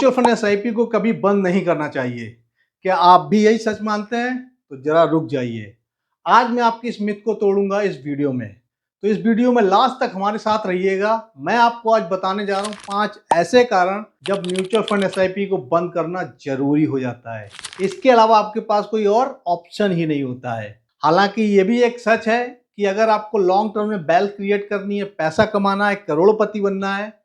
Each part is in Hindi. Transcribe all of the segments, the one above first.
म्यूचुअल फंड एसआईपी को कभी बंद नहीं करना चाहिए। क्या आप भी यही सच मानते हैं? तो जरा रुक जाइए। आज मैं आपकी इस मिथ को तोड़ूंगा इस वीडियो में। तो इस वीडियो में लास्ट तक हमारे साथ रहिएगा। मैं आपको आज बताने जा रहा हूँ 5 ऐसे कारण जब म्यूचुअल फंड एसआईपी को बंद करना जरूरी हो जाता है। इसके अलावा आपके पास कोई और ऑप्शन ही नहीं होता है। हालांकि ये भी एक सच है कि अगर आपको लॉन्ग टर्म में वेल्थ क्रिएट करनी है, पैसा कमाना है, करोड़पति बनना है,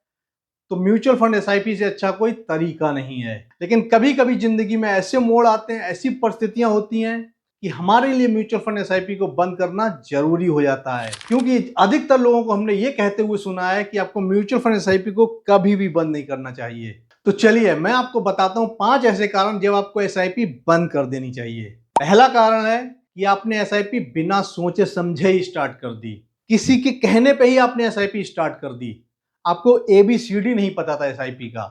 तो म्यूचुअल फंड एसआईपी से अच्छा कोई तरीका नहीं है। लेकिन कभी कभी जिंदगी में ऐसे मोड़ आते हैं, ऐसी परिस्थितियां होती हैं कि हमारे लिए म्यूचुअल फंड एसआईपी को बंद करना जरूरी हो जाता है। क्योंकि अधिकतर लोगों को हमने ये कहते हुए सुना है कि आपको म्यूचुअल फंड एसआईपी को कभी भी बंद नहीं करना चाहिए। तो चलिए मैं आपको बताता हूँ 5 ऐसे कारण जब आपको एसआईपी बंद कर देनी चाहिए। पहला कारण है कि आपने एसआईपी बिना सोचे समझे ही स्टार्ट कर दी। किसी के कहने पे ही आपने एसआईपी स्टार्ट कर दी। आपको ABCD नहीं पता था एसआईपी का।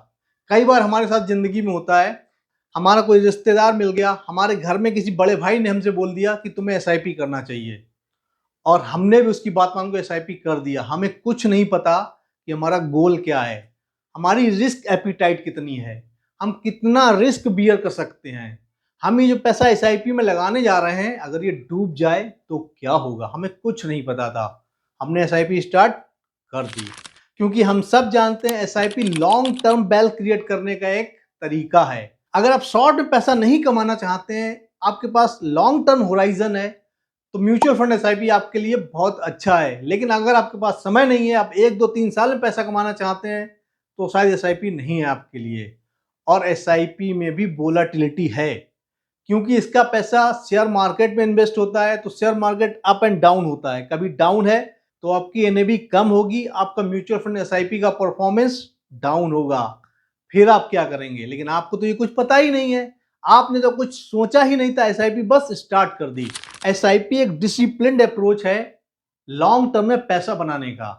कई बार हमारे साथ जिंदगी में होता है, हमारा कोई रिश्तेदार मिल गया, हमारे घर में किसी बड़े भाई ने हमसे बोल दिया कि तुम्हें एसआईपी करना चाहिए, और हमने भी उसकी बात मान को एसआईपी कर दिया। हमें कुछ नहीं पता कि हमारा गोल क्या है, हमारी रिस्क एपिटाइट कितनी है, हम कितना रिस्क बियर कर सकते हैं, हम ये जो पैसा एसआईपी में लगाने जा रहे हैं अगर ये डूब जाए तो क्या होगा, हमें कुछ नहीं पता था। हमने एसआईपी स्टार्ट कर दी क्योंकि हम सब जानते हैं SIP long term wealth create करने का एक तरीका है। अगर आप शॉर्ट में पैसा नहीं कमाना चाहते हैं, आपके पास लॉन्ग टर्म होराइजन है, तो म्यूचुअल फंड एसआईपी आपके लिए बहुत अच्छा है। लेकिन अगर आपके पास समय नहीं है, आप 1 2 3 साल में पैसा कमाना चाहते हैं, तो शायद एसआईपी नहीं है आपके लिए। और एसआईपी में भी वोलेटिलिटी है क्योंकि इसका पैसा शेयर मार्केट में इन्वेस्ट होता है। तो share market up and down होता है, कभी डाउन है तो आपकी एनएवी कम होगी, आपका म्यूचुअल फंड एसआईपी का परफॉर्मेंस डाउन होगा। फिर आप क्या करेंगे? लेकिन आपको तो ये कुछ पता ही नहीं है, आपने तो कुछ सोचा ही नहीं था, एसआईपी बस स्टार्ट कर दी। एसआईपी एक डिसिप्लिन्ड अप्रोच है लॉन्ग टर्म में पैसा बनाने का।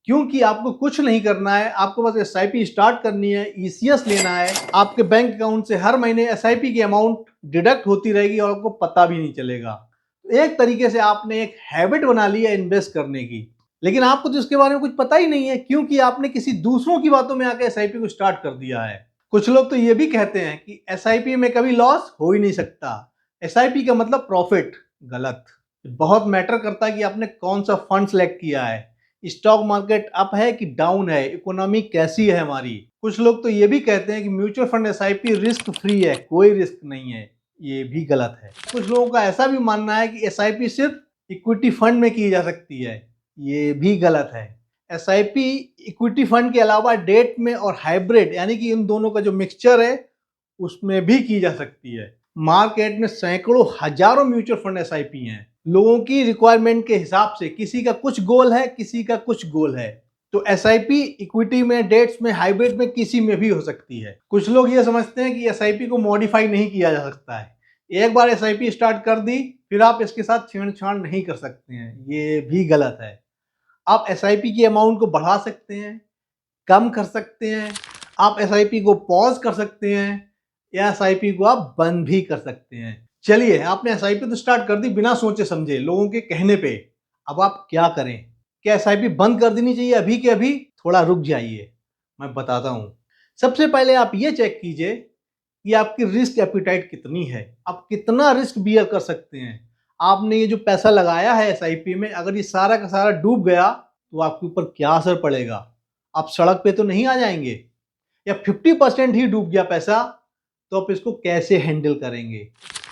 क्योंकि आपको कुछ नहीं करना है, आपको बस एसआईपी स्टार्ट करनी है, ईसीएस लेना है, आपके बैंक अकाउंट से हर महीने एसआईपी की अमाउंट डिडक्ट होती रहेगी और आपको पता भी नहीं चलेगा। एक तरीके से आपने एक हैबिट बना ली है इन्वेस्ट करने की। लेकिन आपको तो इसके बारे में कुछ पता ही नहीं है क्योंकि आपने किसी दूसरों की बातों में आकर एसआईपी को स्टार्ट कर दिया है। कुछ लोग तो ये भी कहते हैं कि एसआईपी में कभी लॉस हो ही नहीं सकता, एसआईपी का मतलब प्रॉफिट। गलत। बहुत मैटर करता है कि आपने कौन सा फंड सेलेक्ट किया है, स्टॉक मार्केट अप है कि डाउन है, इकोनॉमी कैसी है हमारी। कुछ लोग तो ये भी कहते हैं कि mutual fund SIP risk free है, कोई रिस्क नहीं है। ये भी गलत है। कुछ लोगों का ऐसा भी मानना है कि एसआईपी सिर्फ इक्विटी फंड में की जा सकती है। ये भी गलत है। एसआईपी इक्विटी फंड के अलावा डेट में और हाइब्रिड यानी कि इन दोनों का जो मिक्सचर है उसमें भी की जा सकती है। मार्केट में सैकड़ों हजारों म्यूचुअल फंड एसआईपी हैं, लोगों की रिक्वायरमेंट के हिसाब से। किसी का कुछ गोल है, किसी का कुछ गोल है। तो एसआईपी इक्विटी में, डेट्स में, हाइब्रिड में, किसी में भी हो सकती है। कुछ लोग ये समझते हैं कि एसआईपी को मॉडिफाई नहीं किया जा सकता है। एक बार एसआईपी स्टार्ट कर दी फिर आप इसके साथ छेड़छाड़ नहीं कर सकते हैं। ये भी गलत है। आप एसआईपी की अमाउंट को बढ़ा सकते हैं, कम कर सकते हैं, आप एसआईपी को पॉज कर सकते हैं या एसआईपी को आप बंद भी कर सकते हैं। चलिए, आपने एसआईपी तो स्टार्ट कर दी बिना सोचे समझे, लोगों के कहने पे। अब आप क्या करें? क्या एसआईपी बंद कर देनी चाहिए अभी के अभी? थोड़ा रुक जाइए, मैं बताता हूं। सबसे पहले आप ये चेक कीजिए कि आपकी रिस्क एपिटाइट कितनी है, आप कितना रिस्क बियर कर सकते हैं। आपने ये जो पैसा लगाया है एसआईपी में, अगर ये सारा का सारा डूब गया तो आपके ऊपर क्या असर पड़ेगा? आप सड़क पे तो नहीं आ जाएंगे? या 50% ही डूब गया पैसा, तो आप इसको कैसे हैंडल करेंगे?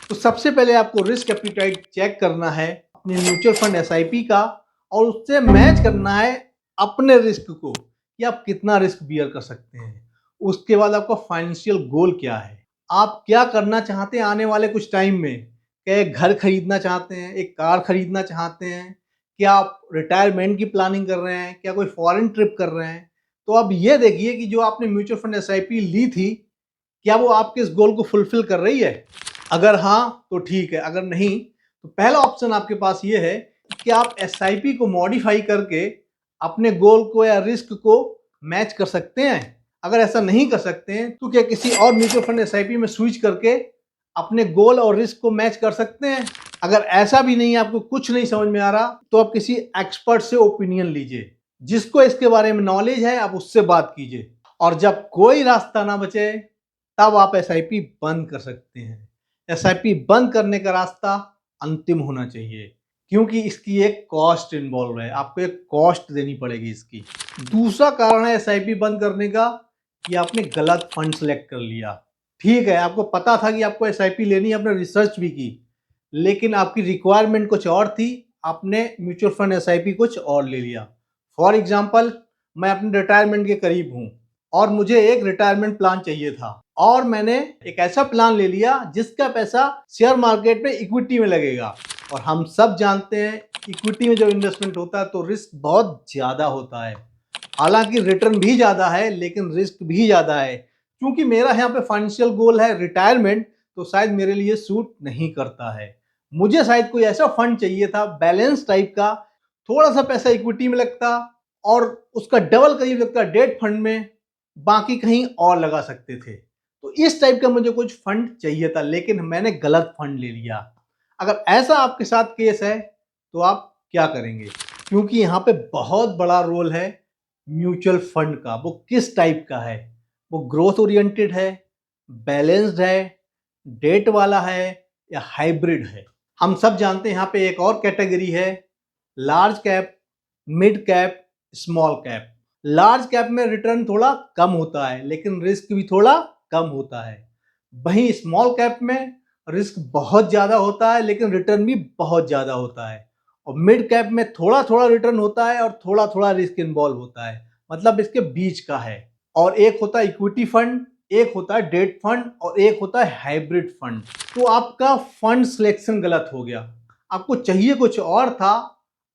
तो सबसे पहले आपको रिस्क एपिटाइट चेक करना है अपने म्यूचुअल फंड एसआईपी का, और उससे मैच करना है अपने रिस्क को कि आप कितना रिस्क बियर कर सकते हैं। उसके बाद आपका फाइनेंशियल गोल क्या है, आप क्या करना चाहते हैं आने वाले कुछ टाइम में। क्या एक घर खरीदना चाहते हैं, एक कार खरीदना चाहते हैं, क्या आप रिटायरमेंट की प्लानिंग कर रहे हैं, क्या कोई फॉरेन ट्रिप कर रहे हैं? तो अब ये देखिए कि जो आपने म्यूचुअल फंड एसआईपी ली थी, क्या वो आपके इस गोल को फुलफिल कर रही है? अगर हाँ तो ठीक है, अगर नहीं तो पहला ऑप्शन आपके पास ये है कि आप एसआईपी को मॉडिफाई करके अपने गोल को या रिस्क को मैच कर सकते हैं। अगर ऐसा नहीं कर सकते हैं तो क्या किसी और म्यूचुअल फंड एसआईपी में स्विच करके अपने गोल और रिस्क को मैच कर सकते हैं? अगर ऐसा भी नहीं है, आपको कुछ नहीं समझ में आ रहा, तो आप किसी एक्सपर्ट से ओपिनियन लीजिए, जिसको इसके बारे में नॉलेज है, आप उससे बात कीजिए। और जब कोई रास्ता ना बचे तब आप एसआईपी बंद कर सकते हैं। एसआईपी बंद करने का रास्ता अंतिम होना चाहिए, क्योंकि इसकी एक कॉस्ट इन्वॉल्व है, आपको एक कॉस्ट देनी पड़ेगी इसकी। दूसरा कारण है एसआईपी बंद करने का कि आपने गलत फंड सेलेक्ट कर लिया। ठीक है, आपको पता था कि आपको एसआईपी लेनी है, आपने रिसर्च भी की, लेकिन आपकी रिक्वायरमेंट कुछ और थी, आपने म्यूचुअल फंड एसआईपी कुछ और ले लिया। फॉर एग्जाम्पल, मैं अपने रिटायरमेंट के करीब हूँ और मुझे एक रिटायरमेंट प्लान चाहिए था, और मैंने एक ऐसा प्लान ले लिया जिसका पैसा शेयर मार्केट में इक्विटी में लगेगा। और हम सब जानते हैं इक्विटी में जब इन्वेस्टमेंट होता है तो रिस्क बहुत ज़्यादा होता है। हालांकि रिटर्न भी ज़्यादा है लेकिन रिस्क भी ज़्यादा है। क्योंकि मेरा यहाँ पे फाइनेंशियल गोल है रिटायरमेंट, तो शायद मेरे लिए सूट नहीं करता है। मुझे शायद कोई ऐसा फंड चाहिए था बैलेंस टाइप का, थोड़ा सा पैसा इक्विटी में लगता और उसका डबल करीब लगता डेट फंड में, बाकी कहीं और लगा सकते थे। तो इस टाइप का मुझे कुछ फंड चाहिए था, लेकिन मैंने गलत फंड ले लिया। अगर ऐसा आपके साथ केस है तो आप क्या करेंगे? क्योंकि यहाँ पे बहुत बड़ा रोल है म्यूचुअल फंड का। वो किस टाइप का है, वो ग्रोथ ओरिएंटेड है, बैलेंस्ड है, डेट वाला है या हाइब्रिड है। हम सब जानते हैं यहाँ पे एक और कैटेगरी है large cap, mid cap, small cap. Large cap में रिटर्न थोड़ा कम होता है लेकिन रिस्क भी थोड़ा कम होता है। वहीं स्मॉल कैप में रिस्क बहुत ज़्यादा होता है लेकिन रिटर्न भी बहुत ज़्यादा होता है। और मिड कैप में थोड़ा थोड़ा रिटर्न होता है और थोड़ा थोड़ा रिस्क इन्वॉल्व होता है, मतलब इसके बीच का है। और एक होता है इक्विटी फंड, एक होता है डेट फंड और एक होता है हाइब्रिड फंड। तो आपका फंड सिलेक्शन गलत हो गया, आपको चाहिए कुछ और था,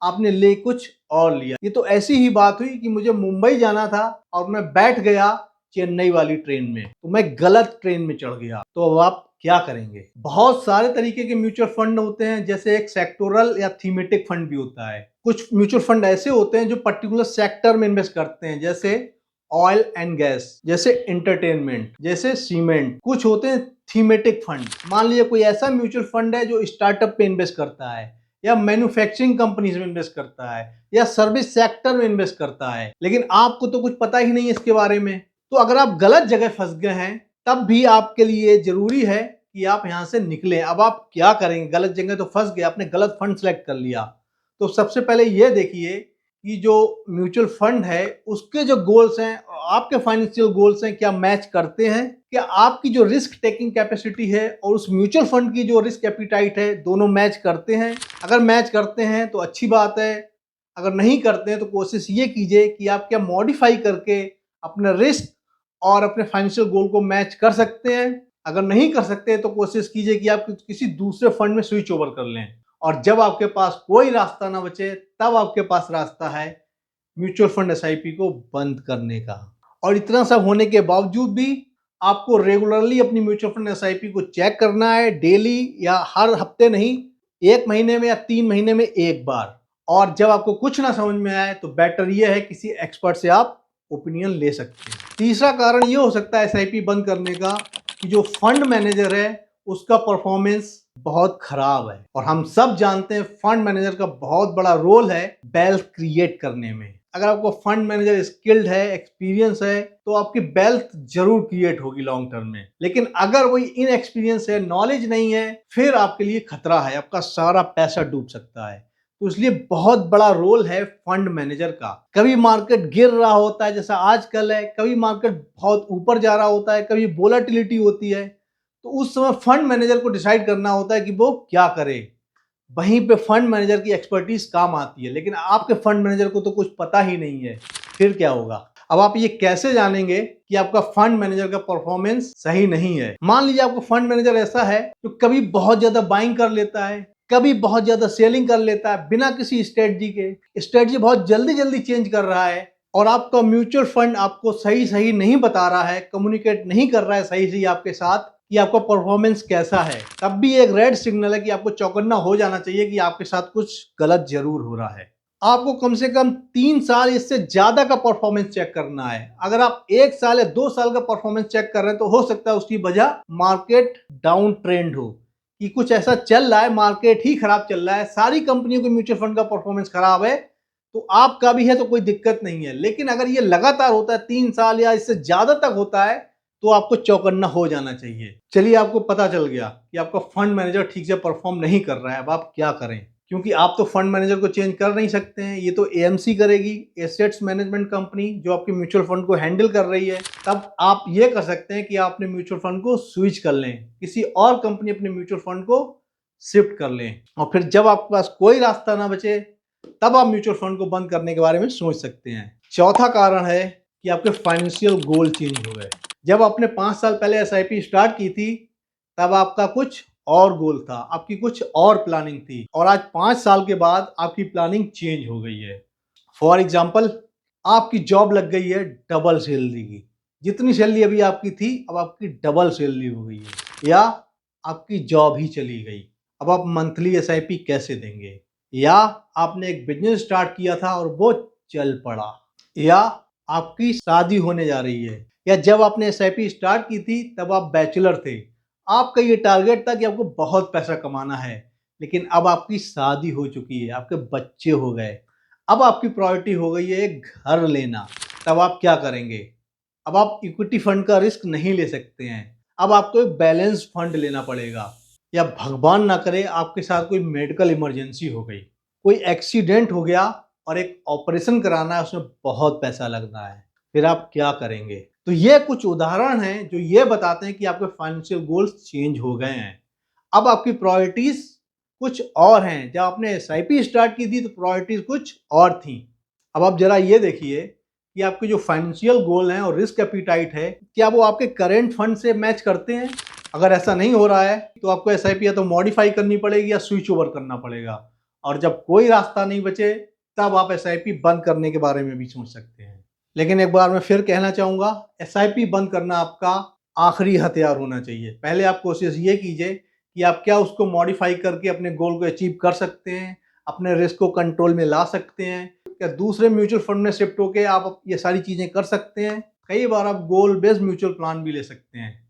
आपने ले कुछ और लिया। ये तो ऐसी ही बात हुई कि मुझे मुंबई जाना था और मैं बैठ गया चेन्नई वाली ट्रेन में, तो मैं गलत ट्रेन में चढ़ गया। तो अब आप क्या करेंगे? बहुत सारे तरीके के म्यूचुअल फंड होते हैं, जैसे एक सेक्टोरल या थीमेटिक फंड भी होता है। कुछ म्यूचुअल फंड ऐसे होते हैं जो पर्टिकुलर सेक्टर में इन्वेस्ट करते हैं, जैसे ऑयल एंड गैस, जैसे एंटरटेनमेंट, जैसे सीमेंट। कुछ होते हैं थीमेटिक फंड। मान लीजिए कोई ऐसा म्यूचुअल फंड है जो स्टार्टअप पे इन्वेस्ट करता है, या मैन्युफैक्चरिंग कंपनीज में इन्वेस्ट करता है, या सर्विस सेक्टर में इन्वेस्ट करता है, लेकिन आपको तो कुछ पता ही नहीं है इसके बारे में। तो अगर आप गलत जगह फंस गए हैं तब भी आपके लिए जरूरी है कि आप यहां से निकलें। अब आप क्या करेंगे? गलत जगह तो फंस गए, आपने गलत फंड सेलेक्ट कर लिया। तो सबसे पहले ये देखिए कि जो म्यूचुअल फंड है उसके जो गोल्स हैं आपके फाइनेंशियल गोल्स हैं, क्या मैच करते हैं? क्या आपकी जो रिस्क टेकिंग कैपेसिटी है और उस म्यूचुअल फंड की जो रिस्क एपिटाइट है, दोनों मैच करते हैं? अगर मैच करते हैं तो अच्छी बात है, अगर नहीं करते हैं तो कोशिश ये कीजिए कि आप क्या मॉडिफाई करके अपने रिस्क और अपने फाइनेंशियल गोल को मैच कर सकते हैं। अगर नहीं कर सकते तो कोशिश कीजिए कि आप किसी दूसरे फंड में स्विच ओवर कर लें। और जब आपके पास कोई रास्ता ना बचे तब आपके पास रास्ता है म्यूचुअल फंड एसआईपी को बंद करने का। और इतना सब होने के बावजूद भी आपको रेगुलरली अपनी म्यूचुअल फंड एसआईपी को चेक करना है, डेली या हर हफ्ते नहीं, 1 महीने में या 3 महीने में एक बार। और जब आपको कुछ ना समझ में आए तो बेटर ये है किसी एक्सपर्ट से आप ओपिनियन ले सकते हैं। तीसरा कारण ये हो सकता है एसआईपी बंद करने का कि जो फंड मैनेजर है उसका परफॉर्मेंस बहुत खराब है। और हम सब जानते हैं फंड मैनेजर का बहुत बड़ा रोल है वेल्थ क्रिएट करने में। अगर आपको फंड मैनेजर स्किल्ड है, एक्सपीरियंस है, तो आपकी वेल्थ जरूर क्रिएट होगी लॉन्ग टर्म में। लेकिन अगर वही इनएक्सपीरियंस है, नॉलेज नहीं है, फिर आपके लिए खतरा है, आपका सारा पैसा डूब सकता है। तो इसलिए बहुत बड़ा रोल है फंड मैनेजर का। कभी मार्केट गिर रहा होता है जैसा आजकल है, कभी मार्केट बहुत ऊपर जा रहा होता है, कभी वोलेटिलिटी होती है, तो उस समय फंड मैनेजर को डिसाइड करना होता है कि वो क्या करे। वहीं पे फंड मैनेजर की एक्सपर्टीज काम आती है, लेकिन आपके फंड मैनेजर को तो कुछ पता ही नहीं है, फिर क्या होगा? अब आप ये कैसे जानेंगे कि आपका फंड मैनेजर का परफॉर्मेंस सही नहीं है? मान लीजिए आपका फंड मैनेजर ऐसा है जो कभी बहुत ज्यादा बाइंग कर लेता है, कभी बहुत ज्यादा सेलिंग कर लेता है बिना किसी स्ट्रेटजी के, स्ट्रेटजी बहुत जल्दी जल्दी चेंज कर रहा है, और आपका म्यूचुअल फंड आपको सही सही नहीं बता रहा है, कम्युनिकेट नहीं कर रहा है सही सही आपके साथ कि आपका परफॉर्मेंस कैसा है, तब भी एक रेड सिग्नल है कि आपको चौकन्ना हो जाना चाहिए कि आपके साथ कुछ गलत जरूर हो रहा है। आपको कम से कम 3 साल इससे ज्यादा का परफॉर्मेंस चेक करना है। अगर आप 1 साल या 2 साल का परफॉर्मेंस चेक कर रहे हैं तो हो सकता है उसकी वजह मार्केट डाउन ट्रेंड हो, कि कुछ ऐसा चल रहा है, मार्केट ही खराब चल रहा है, सारी कंपनियों के म्यूचुअल फंड का परफॉर्मेंस खराब है, तो आपका भी है तो कोई दिक्कत नहीं है। लेकिन अगर ये लगातार होता है 3 साल या इससे ज्यादा तक होता है तो आपको चौकन्ना हो जाना चाहिए। चलिए, आपको पता चल गया कि आपका फंड मैनेजर ठीक से परफॉर्म नहीं कर रहा है, अब आप क्या करें? क्योंकि आप तो फंड मैनेजर को चेंज कर नहीं सकते हैं, ये तो एएमसी करेगी, एसेट्स मैनेजमेंट कंपनी, जो आपके म्यूचुअल फंड को हैंडल कर रही है। तब आप ये कर सकते हैं कि आप अपने म्यूचुअल फंड को स्विच कर लें, किसी और कंपनी अपने म्यूचुअल फंड को शिफ्ट कर लें, और फिर जब आपके पास कोई रास्ता ना बचे तब आप म्यूचुअल फंड को बंद करने के बारे में सोच सकते हैं। चौथा कारण है कि आपके फाइनेंशियल गोल चेंज हो गए। जब आपने 5 साल पहले एसआईपी स्टार्ट की थी तब आपका कुछ और गोल था, आपकी कुछ और प्लानिंग थी, और आज 5 साल के बाद आपकी प्लानिंग चेंज हो गई है। फॉर एग्जाम्पल, आपकी जॉब लग गई है डबल सैलरी की, जितनी सैलरी अभी आपकी थी अब आपकी डबल सैलरी हो गई है, या आपकी जॉब ही चली गई, अब आप मंथली एसआईपी कैसे देंगे? या आपने एक बिजनेस स्टार्ट किया था और वो चल पड़ा, या आपकी शादी होने जा रही है, या जब आपने एसआईपी स्टार्ट की थी तब आप बैचलर थे, आपका ये टारगेट था कि आपको बहुत पैसा कमाना है, लेकिन अब आपकी शादी हो चुकी है, आपके बच्चे हो गए, अब आपकी प्रायोरिटी हो गई है एक घर लेना, तब आप क्या करेंगे? अब आप इक्विटी फंड का रिस्क नहीं ले सकते हैं, अब आपको एक बैलेंस फंड लेना पड़ेगा, या भगवान ना करे आपके साथ कोई मेडिकल इमरजेंसी हो गई, कोई एक्सीडेंट हो गया और एक ऑपरेशन कराना है, उसमें बहुत पैसा लगना है, फिर आप क्या करेंगे? तो ये कुछ उदाहरण हैं जो ये बताते हैं कि आपके फाइनेंशियल गोल्स चेंज हो गए हैं। अब आपकी प्रायोरिटीज कुछ और हैं। जब आपने एसआईपी स्टार्ट की थी तो प्रायोरिटीज कुछ और थी। अब आप जरा ये देखिए कि आपके जो फाइनेंशियल गोल हैं और रिस्क एपिटाइट है, क्या वो आपके करेंट फंड से मैच करते हैं? अगर ऐसा नहीं हो रहा है तो आपको एसआईपी या तो मॉडिफाई करनी पड़ेगी या स्विच ओवर करना पड़ेगा, और जब कोई रास्ता नहीं बचे तब आप एसआईपी बंद करने के बारे में भी सोच सकते हैं। लेकिन एक बार मैं फिर कहना चाहूंगा, एसआईपी बंद करना आपका आखिरी हथियार होना चाहिए। पहले आप कोशिश ये कीजिए कि आप क्या उसको मॉडिफाई करके अपने गोल को अचीव कर सकते हैं, अपने रिस्क को कंट्रोल में ला सकते हैं, क्या दूसरे म्यूचुअल फंड में शिफ्ट होकर आप ये सारी चीजें कर सकते हैं। कई बार आप गोल बेस्ड म्यूचुअल प्लान भी ले सकते हैं।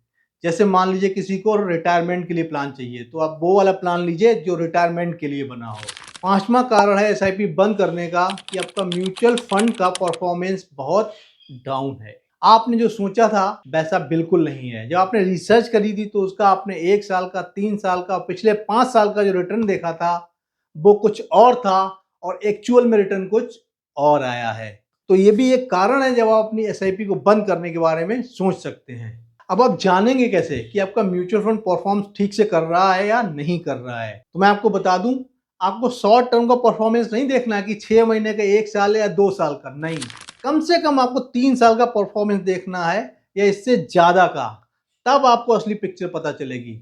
जैसे मान लीजिए किसी को रिटायरमेंट के लिए प्लान चाहिए, तो आप वो वाला प्लान लीजिए जो रिटायरमेंट के लिए बना हो। पांचवा कारण है एसआईपी बंद करने का कि आपका म्यूचुअल फंड का परफॉर्मेंस बहुत डाउन है। आपने जो सोचा था वैसा बिल्कुल नहीं है। जब आपने रिसर्च करी थी तो उसका आपने 1 साल का, 3 साल का, पिछले 5 साल का जो रिटर्न देखा था वो कुछ और था, और एक्चुअल में रिटर्न कुछ और आया है। तो ये भी एक कारण है जब आप अपनी एसआईपी को बंद करने के बारे में सोच सकते हैं। अब आप जानेंगे कैसे कि आपका म्यूचुअल फंड परफॉर्म ठीक से कर रहा है या नहीं कर रहा है? तो मैं आपको बता दूं, आपको शॉर्ट टर्म का परफॉर्मेंस नहीं देखना है कि 6 महीने का, 1 साल या 2 साल का, नहीं, कम से कम आपको 3 साल का परफॉर्मेंस देखना है या इससे ज्यादा का, तब आपको असली पिक्चर पता चलेगी।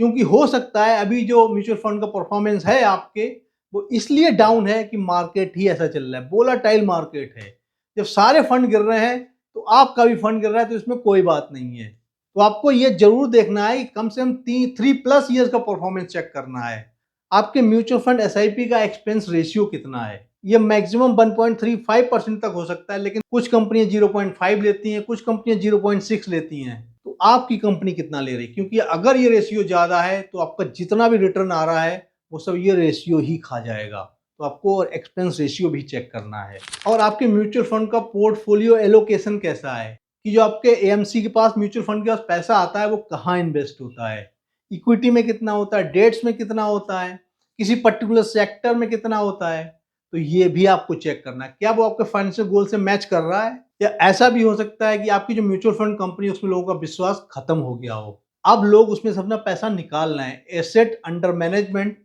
क्योंकि हो सकता है अभी जो म्यूचुअल फंड का परफॉर्मेंस है आपके, वो इसलिए डाउन है कि मार्केट ही ऐसा चल रहा है, वोलाटाइल मार्केट है। जब सारे फंड गिर रहे हैं तो आपका भी फंड गिर रहा है, तो इसमें कोई बात नहीं है। तो आपको ये जरूर देखना है कि कम से कम 3+ ईयर्स का परफॉर्मेंस चेक करना है। आपके म्यूचुअल फंड एसआईपी का एक्सपेंस रेशियो कितना है? ये मैक्सिमम 1.35% तक हो सकता है, लेकिन कुछ कंपनियां 0.5 लेती हैं, कुछ कंपनियां 0.6 लेती हैं। तो आपकी कंपनी कितना ले रही है? क्योंकि अगर ये रेशियो ज्यादा है तो आपका जितना भी रिटर्न आ रहा है वो सब ये रेशियो ही खा जाएगा। तो आपको एक्सपेंस रेशियो भी चेक करना है। और आपके म्यूचुअल फंड का पोर्टफोलियो एलोकेशन कैसा है, कि जो आपके एएमसी के पास, म्यूचुअल फंड के पास पैसा आता है वो कहाँ इन्वेस्ट होता है, इक्विटी में कितना होता है, डेट्स में कितना होता है, किसी पर्टिकुलर सेक्टर में कितना होता है। तो ये भी आपको चेक करना है, क्या वो आपके फाइनेंशियल गोल से मैच कर रहा है। या ऐसा भी हो सकता है कि आपकी जो म्यूचुअल फंड कंपनी है उसमें लोगों का विश्वास खत्म हो गया हो, अब लोग उसमें से अपना पैसा निकाल रहे हैं, एसेट अंडर मैनेजमेंट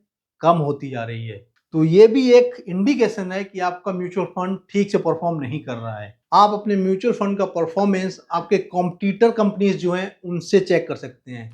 कम होती जा रही है। तो ये भी एक इंडिकेशन है कि आपका म्यूचुअल फंड ठीक से परफॉर्म नहीं कर रहा है। आप अपने म्यूचुअल फंड का परफॉर्मेंस आपके कॉम्पिटिटर कंपनीज जो हैं उनसे चेक कर सकते हैं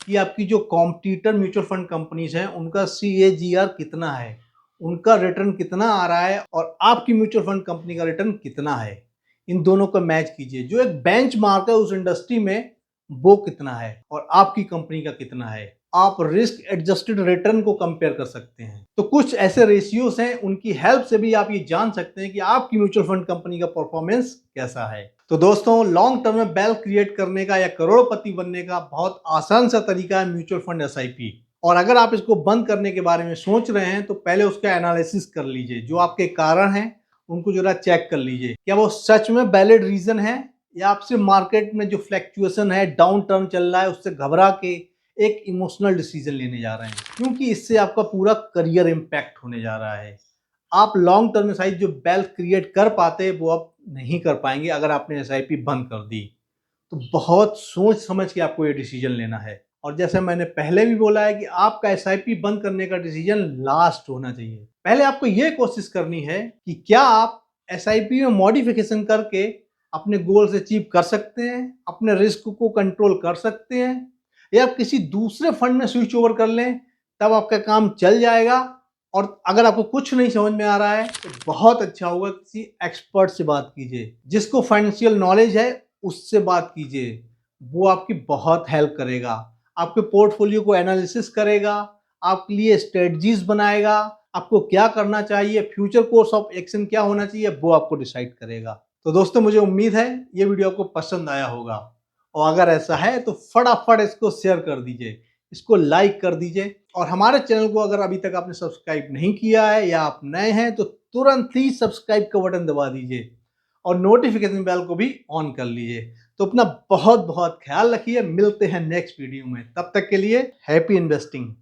कि आपकी जो कॉम्पिटिटर म्यूचुअल फंड कंपनीज हैं उनका CAGR कितना है, उनका रिटर्न कितना आ रहा है, और आपकी म्यूचुअल फंड कंपनी का रिटर्न कितना है। इन दोनों को मैच कीजिए। जो एक बेंचमार्क है उस इंडस्ट्री में वो कितना है और आपकी कंपनी का कितना है। आप रिस्क एडजस्टेड रिटर्न को कंपेयर कर सकते हैं। तो कुछ ऐसे रेशियोज हैं, उनकी हेल्प से भी आप ये जान सकते हैं कि आपकी म्यूचुअल फंड कंपनी का परफॉर्मेंस कैसा है। तो दोस्तों, लॉन्ग टर्म में वेल्थ क्रिएट करने का या करोड़पति बनने का बहुत आसान सा तरीका है म्यूचुअल फंड एसआईपी। और अगर आप इसको बंद करने के बारे में सोच रहे हैं तो पहले उसका एनालिसिस कर लीजिए। जो आपके कारण हैं उनको जरा चेक कर लीजिए, क्या वो सच में वैलिड रीजन है या आपसे मार्केट में जो फ्लैक्चुएशन है, डाउन टर्न चल रहा है, उससे घबरा के एक इमोशनल डिसीजन लेने जा रहे हैं, क्योंकि इससे आपका पूरा करियर इम्पैक्ट होने जा रहा है। आप लॉन्ग टर्म में शायद जो वेल्थ क्रिएट कर पाते वो आप नहीं कर पाएंगे अगर आपने एसआईपी बंद कर दी। तो बहुत सोच समझ के आपको ये डिसीजन लेना है। और जैसे मैंने पहले भी बोला है कि आपका एसआईपी बंद करने का डिसीजन लास्ट होना चाहिए। पहले आपको ये कोशिश करनी है कि क्या आप एसआईपी में मॉडिफिकेशन करके अपने गोल्स अचीव कर सकते हैं, अपने रिस्क को कंट्रोल कर सकते हैं, या आप किसी दूसरे फंड में स्विच ओवर कर लें, तब आपका काम चल जाएगा। और अगर आपको कुछ नहीं समझ में आ रहा है तो बहुत अच्छा होगा किसी एक्सपर्ट से बात कीजिए, जिसको फाइनेंशियल नॉलेज है उससे बात कीजिए। वो आपकी बहुत हेल्प करेगा, आपके पोर्टफोलियो को एनालिसिस करेगा, आपके लिए स्ट्रेटजीज बनाएगा, आपको क्या करना चाहिए, फ्यूचर कोर्स ऑफ एक्शन क्या होना चाहिए, वो आपको डिसाइड करेगा। तो दोस्तों, मुझे उम्मीद है ये वीडियो आपको पसंद आया होगा, और अगर ऐसा है तो फटाफट इसको शेयर कर दीजिए, इसको लाइक कर दीजिए, और हमारे चैनल को अगर अभी तक आपने सब्सक्राइब नहीं किया है या आप नए हैं तो तुरंत ही सब्सक्राइब का बटन दबा दीजिए और नोटिफिकेशन बेल को भी ऑन कर लीजिए। तो अपना बहुत बहुत ख्याल रखिए, मिलते हैं नेक्स्ट वीडियो में, तब तक के लिए हैप्पी इन्वेस्टिंग।